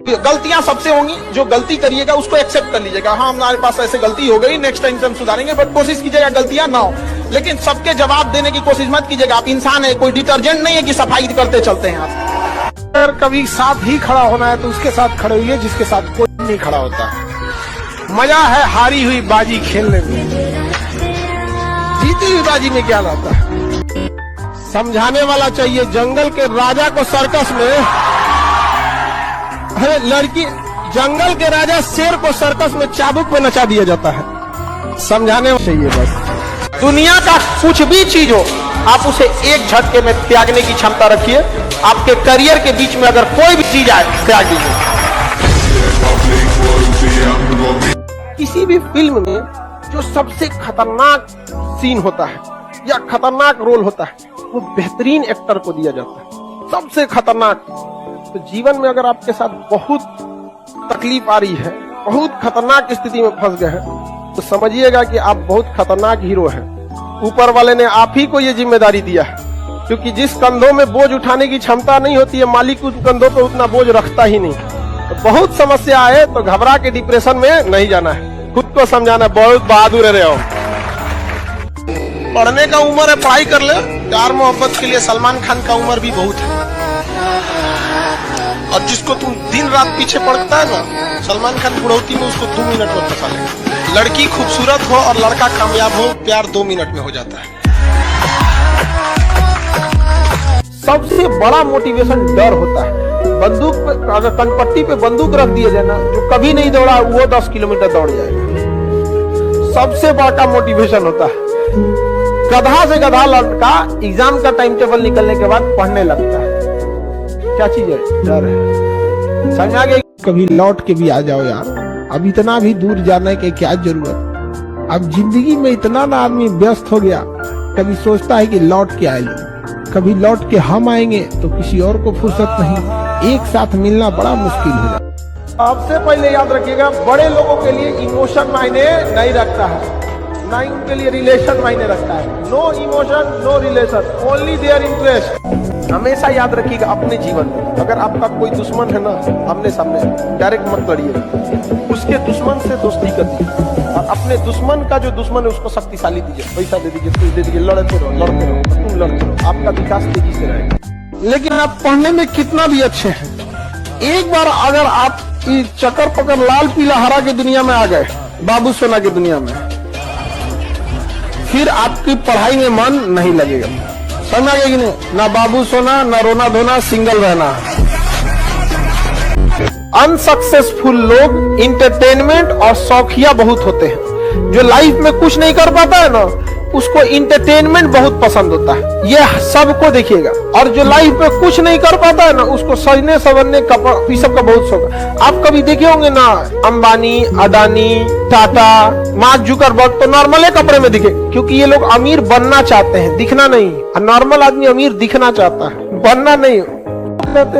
गलतियां सबसे होंगी, जो गलती करिएगा उसको एक्सेप्ट कर लीजिएगा। हाँ, हमारे पास ऐसे गलती हो गई, नेक्स्ट टाइम से हम सुधारेंगे, बट कोशिश कीजिएगा गलतियां ना हो। लेकिन सबके जवाब देने की कोशिश मत कीजिएगा। आप इंसान है, कोई डिटर्जेंट नहीं है कि सफाई करते चलते हैं आप। अगर कभी साथ ही खड़ा होना है तो उसके साथ खड़े हुए जिसके साथ कोई नहीं खड़ा होता। मजा है हारी हुई बाजी खेलने में, जीती हुई बाजी में क्या रहता है। समझाने वाला चाहिए। जंगल के राजा को सर्कस में, अरे लड़की, जंगल के राजा शेर को सर्कस में चाबुक पे नचा दिया जाता है। समझाने चाहिए बस। दुनिया का कुछ भी चीज हो, आप उसे एक झटके में त्यागने की क्षमता रखिए। आपके करियर के बीच में अगर कोई भी चीज आए, त्याग दीजिए। किसी भी फिल्म में जो सबसे खतरनाक सीन होता है या खतरनाक रोल होता है, वो बेहतरीन एक्टर को दिया जाता है, सबसे खतरनाक। तो जीवन में अगर आपके साथ बहुत तकलीफ आ रही है, बहुत खतरनाक स्थिति में फंस गए हैं, तो समझिएगा कि आप बहुत खतरनाक हीरो हैं। ऊपर वाले ने आप ही को ये जिम्मेदारी दिया है, क्योंकि जिस कंधों में बोझ उठाने की क्षमता नहीं होती है, मालिक उस कंधों पर उतना बोझ रखता ही नहीं। तो बहुत समस्या आए तो घबरा के डिप्रेशन में नहीं जाना है, खुद को समझाना। बहुत बहादुर रहे हो। पढ़ने का उम्र है, पढ़ाई कर ले। प्यार मोहब्बत के लिए सलमान खान का उम्र भी बहुत है। और जिसको तुम दिन रात पीछे पड़ता है ना, सलमान खान बुढ़ौती में उसको 2 मिनट में फंसा ले। लड़की खूबसूरत हो और लड़का कामयाब हो, प्यार 2 मिनट में हो जाता है। सबसे बड़ा मोटिवेशन डर होता है। बंदूक पे, अगर कनपट्टी पे बंदूक रख दिया जाए ना, जो कभी नहीं दौड़ा वो 10 किलोमीटर दौड़ जाएगा। सबसे बड़ा मोटिवेशन होता है। गधा से गधा लड़का एग्जाम का टाइम टेबल निकलने के बाद पढ़ने लगता है। क्या चीज है? डर है। समझ आ गई? कभी लौट के भी आ जाओ यार। अब इतना भी दूर जाने की क्या जरूरत। अब जिंदगी में इतना ना आदमी व्यस्त हो गया, कभी सोचता है कि लौट के आए, कभी लौट के हम आएंगे तो किसी और को फुर्सत नहीं। एक साथ मिलना बड़ा मुश्किल हो जाता। सबसे पहले याद रखिएगा, बड़े लोगों के लिए इमोशन मायने नहीं रखता है, ना ही उनके लिए रिलेशन मायने रखता है। No emotion, no relation, only their interest. हमेशा याद रखिएगा अपने जीवन में, अगर आपका कोई दुश्मन है ना, आमने सामने डायरेक्ट मत लड़िए, उसके दुश्मन से दोस्ती कर दीजिए। और अपने दुश्मन का जो दुश्मन है उसको शक्तिशाली दीजिए, पैसा दे दीजिए, कुछ दे दीजिए, लड़ते रहो, तुम लड़ते रहो, आपका विकास तेजी से रहेगा। लेकिन आप पढ़ने में कितना भी अच्छे हैं, एक बार अगर आप इस चक्कर पकड़ लाल पीला हरा की दुनिया में आ गए, बाबू सोना की दुनिया में, फिर आपकी पढ़ाई में मन नहीं लगेगा। समझ आ गया कि नहीं? ना बाबू सोना, ना रोना धोना, सिंगल रहना। अनसक्सेसफुल लोग इंटरटेनमेंट और शौकिया बहुत होते हैं। जो लाइफ में कुछ नहीं कर पाता है ना, उसको इंटरटेनमेंट बहुत पसंद होता है। ये सबको देखिएगा। और जो लाइफ में कुछ नहीं कर पाता है ना, उसको सजने संवरने ये सब का बहुत शौक है। आप कभी देखे होंगे ना, अंबानी, अडानी, टाटा, मार्क जुकरबर्ग तो नॉर्मल कपड़े में दिखे, क्योंकि ये लोग अमीर बनना चाहते हैं, दिखना नहीं। नॉर्मल आदमी अमीर दिखना चाहता है, बनना नहीं।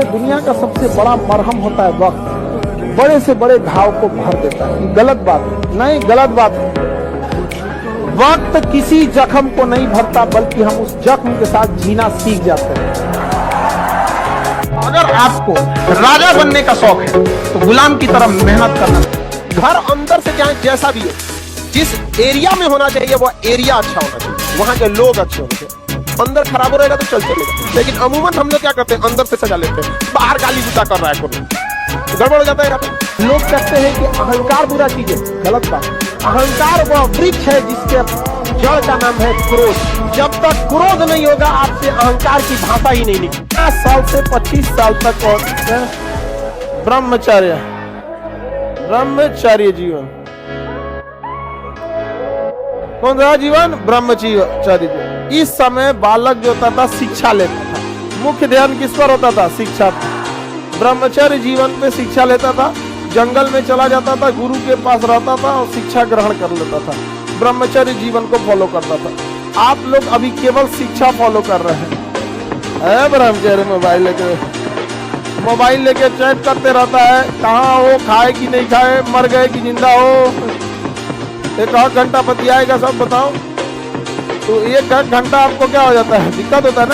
दुनिया का सबसे बड़ा मरहम होता है वक्त। बड़े से बड़े घाव को भर देता है। गलत बात नहीं, गलत बात। वक्त किसी जख्म को नहीं भरता, बल्कि हम उस जख्म के साथ जीना सीख जाते हैं। अगर आपको राजा बनने का शौक है तो गुलाम की तरह मेहनत करना। घर अंदर से चाहे जैसा भी हो, जिस एरिया में होना चाहिए वो एरिया अच्छा होना चाहिए, वहाँ के लोग अच्छे होने चाहिए। अंदर खराब हो रहेगा तो चल चलेगा। लेकिन अमूमन हम लोग क्या करते हैं, अंदर से सजा लेते हैं, बाहर गाली गुस्सा कर रहा है, कोई गड़बड़ हो जाता है। लोग कहते हैं कि अहंकार बुरा चीज है, गलत बात। अहंकार वह वृक्ष है जिसके जड़ का नाम है क्रोध। जब तक क्रोध नहीं होगा, आपसे अहंकार की भाषा ही नहीं निकली। 10 साल से 25 साल तक और ब्रह्मचर्य जीवन। कौन सा जीवन? ब्रह्मचर्य जीवन। इस समय बालक जो होता था शिक्षा लेता था, मुख्य ध्यान किस पर होता था? शिक्षा। ब्रह्मचर्य जीवन पे शिक्षा लेता था, जंगल में चला जाता था, गुरु के पास रहता था और शिक्षा ग्रहण कर लेता था। ब्रह्मचर्य जीवन को फॉलो करता था। आप लोग अभी केवल शिक्षा फॉलो कर रहे हैं। ब्रह्मचर्य मोबाइल लेके चैट करते रहता है, कहाँ हो, खाए कि नहीं खाए, मर गए कि जिंदा हो, 1 घंटा बतियाएगा सब बताओ। तो 1 घंटा आपको क्या हो जाता है? दिक्कत होता है ना।